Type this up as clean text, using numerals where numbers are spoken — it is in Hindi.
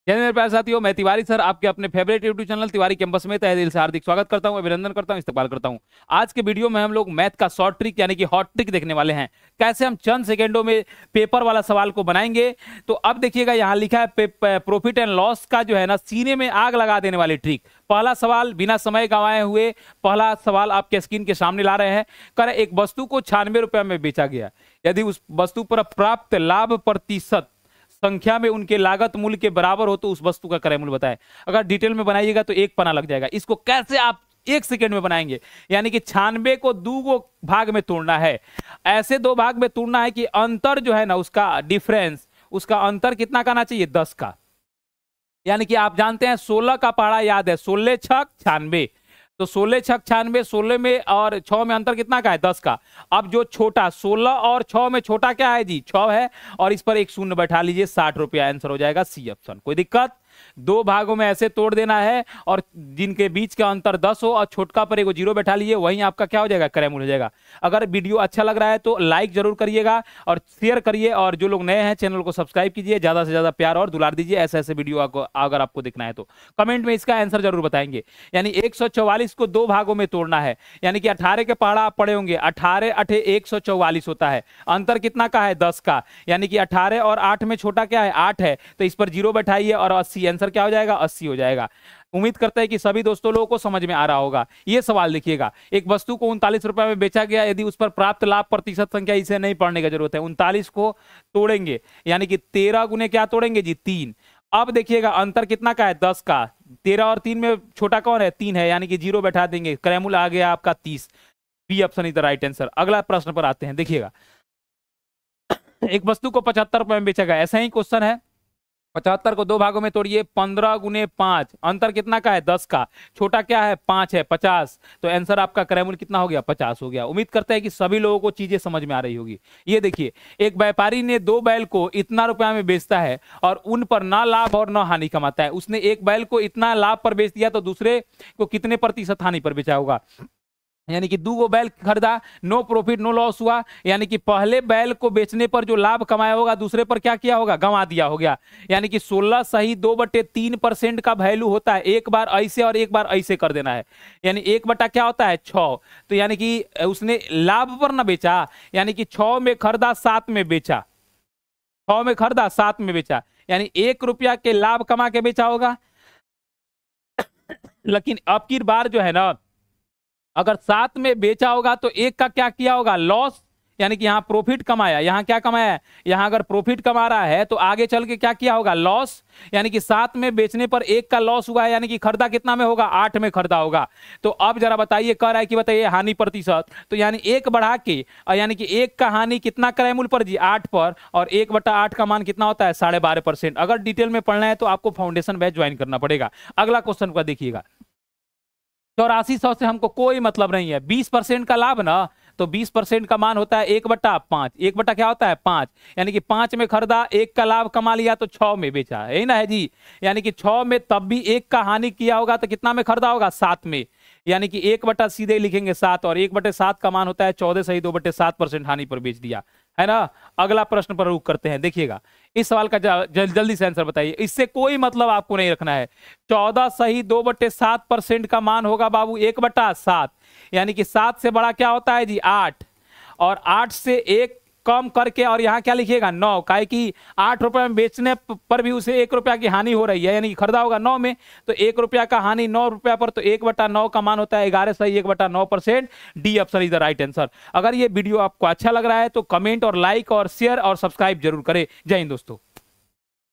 जय मेरे प्यारे साथियों, मैं तिवारी सर आपके अपने favourite YouTube channel Tiwari campus में तहे दिल से हार्दिक स्वागत करता हूं, अभिनंदन करता हूं, इस्तकबाल करता हूं। आज के वीडियो में हम लोग मैथ का शॉर्ट ट्रिक यानी कि हॉट ट्रिक देखने वाले हैं। कैसे हम चंद सेकेंडों में पेपर वाला सवाल को बनाएंगे। तो अब देखिएगा, यहाँ लिखा है प्रॉफिट एंड लॉस का जो है ना, सीने में आग लगा देने वाली ट्रिक। पहला सवाल बिना समय गंवाए हुए पहला सवाल आपके स्क्रीन के सामने ला रहे हैं। कर एक वस्तु को 96 रुपये में बेचा गया, यदि उस वस्तु पर प्राप्त लाभ प्रतिशत संख्या में उनके लागत मूल्य के बराबर हो तो उस वस्तु का क्रय मूल्य बताएं। अगर डिटेल में बनाइएगा तो एक पन्ना लग जाएगा। इसको कैसे आप 1 सेकेंड में बनाएंगे, यानी कि 96 को 2 भाग में तोड़ना है। ऐसे 2 भाग में तोड़ना है कि अंतर जो है ना, उसका डिफरेंस, उसका अंतर कितना करना चाहिए, 10 का। यानी कि आप जानते हैं 16 का पहाड़ा याद है, 16 छक 96, तो 16 छक 96, 16 में और 6 में अंतर कितना का है, 10 का। अब जो छोटा 16 और 6 में छोटा क्या है जी, 6 है, और इस पर एक शून्य बैठा लीजिए, 60 रुपया। आंसर हो जाएगा सी ऑप्शन। कोई दिक्कत? 2 भागों में ऐसे तोड़ देना है, और जिनके बीच का अंतर 10 हो और छोटका पर एक 0 बैठा लीजिए, वहीं आपका क्या हो जाएगा, क्रय मूल्य हो जाएगा। अगर वीडियो अच्छा लग रहा है तो लाइक जरूर करिएगा और शेयर करिए, और जो लोग नए हैं चैनल को सब्सक्राइब कीजिए। ज्यादा से ज्यादा प्यार और दुलार दीजिए। ऐसे ऐसे वीडियो अगर आपको देखना है तो कमेंट में इसका आंसर जरूर बताएंगे। यानी 144 को 2 भागों में तोड़ना है, यानी कि 18 के पहाड़ा आप पढ़े होंगे, 18 8 144 होता है। अंतर कितना का है, 10 का। यानी कि 18 और 8 में छोटा क्या है, 8 है, तो इस पर 0 बैठाइए और 80। आंसर क्या हो जाएगा, 80 हो जाएगा। उम्मीद करते हैं कि सभी दोस्तों लोगों को समझ में आ रहा होगा। ये सवाल देखिएगा, एक वस्तु को 39 रुपए में बेचा गया, यदि उस पर प्राप्त लाभ प्रतिशत संख्या, इसे नहीं पढ़ने की जरूरत है। 39 को तोड़ेंगे, यानी कि 13 गुने क्या तोड़ेंगे जी, 3। अब देखिएगा अंतर कितना का है, 10 का। 13 और 3 में छोटा कौन है, 3 है, यानी कि 0 बैठा देंगे। क्रय मूल्य आ गया आपका 30। B option is the right answer. अगला प्रश्न पर आते हैं। देखिएगा, एक वस्तु को 75 रुपए में बेचा गया, ऐसा ही क्वेश्चन है। 75 को 2 भागों में तोड़िए, 15 गुने 5, अंतर कितना का है, 10 का। छोटा क्या है, 5 है, 50, तो आंसर आपका क्रय मूल्य कितना हो गया, 50 हो गया। उम्मीद करते हैं कि सभी लोगों को चीजें समझ में आ रही होगी। ये देखिए, एक व्यापारी ने 2 बैल को इतना रुपया में बेचता है और उन पर ना लाभ और ना हानि कमाता है। उसने एक बैल को इतना लाभ पर बेच दिया, तो दूसरे को कितने प्रतिशत हानि पर बेचा होगा। यानी कि 2 बैल खरीदा, नो प्रॉफिट नो लॉस हुआ, यानी कि पहले बैल को बेचने पर जो लाभ कमाया होगा, दूसरे पर क्या किया होगा, गंवा दिया हो गया। यानी कि 16 सही 2/3% का वैल्यू होता है। एक बार ऐसे और एक बार ऐसे कर देना है, यानी 1 बटा क्या होता है, 6। तो यानी कि उसने लाभ पर ना बेचा, यानी कि 6 में खरीदा 7 में बेचा, 6 में खरीदा 7 में बेचा, यानी 1 रुपया के लाभ कमा के बेचा होगा। लेकिन अब की बार जो है ना, अगर 7 में बेचा होगा तो 1 का क्या किया होगा, लॉस। यानी कि यहां प्रॉफिट कमाया, यहां क्या कमाया है, यहां अगर प्रॉफिट कमा रहा है तो आगे चल के क्या किया होगा, लॉस। यानी कि 7 में बेचने पर 1 का लॉस हुआ है, यानी कि खरीदा कितना में होगा, 8 में खरीदा होगा। तो अब जरा बताइए, कह रहा है कि बताइए हानि प्रतिशत, तो यानी 1 बढ़ा के, यानी कि 1 का हानि कितना क्रय मूल्य पर जी, 8 पर, और 1/8 का मान कितना होता है, 12.5%। अगर डिटेल में पढ़ना है तो आपको फाउंडेशन बैच ज्वाइन करना पड़ेगा। अगला क्वेश्चन का देखिएगा, 8400 से हमको कोई मतलब नहीं है। 20% का लाभ ना, तो 20% का मान होता है 1/5। 1 बटा क्या होता है, 5, यानी कि 5 में खरीदा, 1 का लाभ कमा लिया, तो 6 में बेचा, यही ना है जी। यानी कि 6 में तब भी 1 का हानि किया होगा, तो कितना में खरीदा होगा, 7 में। यानी कि 1 बटा सीधे लिखेंगे 7, और 1/7 का मान होता है 14 सही 2/7% हानि पर बेच दिया है ना। अगला प्रश्न पर रुक करते हैं। देखिएगा, इस सवाल का जल्दी से आंसर बताइए, इससे कोई मतलब आपको नहीं रखना है। 14 सही 2/7% का मान होगा बाबू 1/7, यानी कि 7 से बड़ा क्या होता है जी, 8, और 8 से 1 कम करके, और यहां क्या लिखिएगा, 9, काहे कि 8 रुपए में बेचने पर भी उसे 1 रुपया की हानि हो रही है, यानी कि खरीदा होगा 9 में, तो 1 रुपया का हानि 9 रुपया पर, तो 1/9 का मान होता है 11 सही 1/9%। D option is the right answer. अगर ये वीडियो आपको अच्छा लग रहा है तो कमेंट और लाइक और शेयर और सब्सक्राइब जरूर करें। जय हिंद दोस्तों।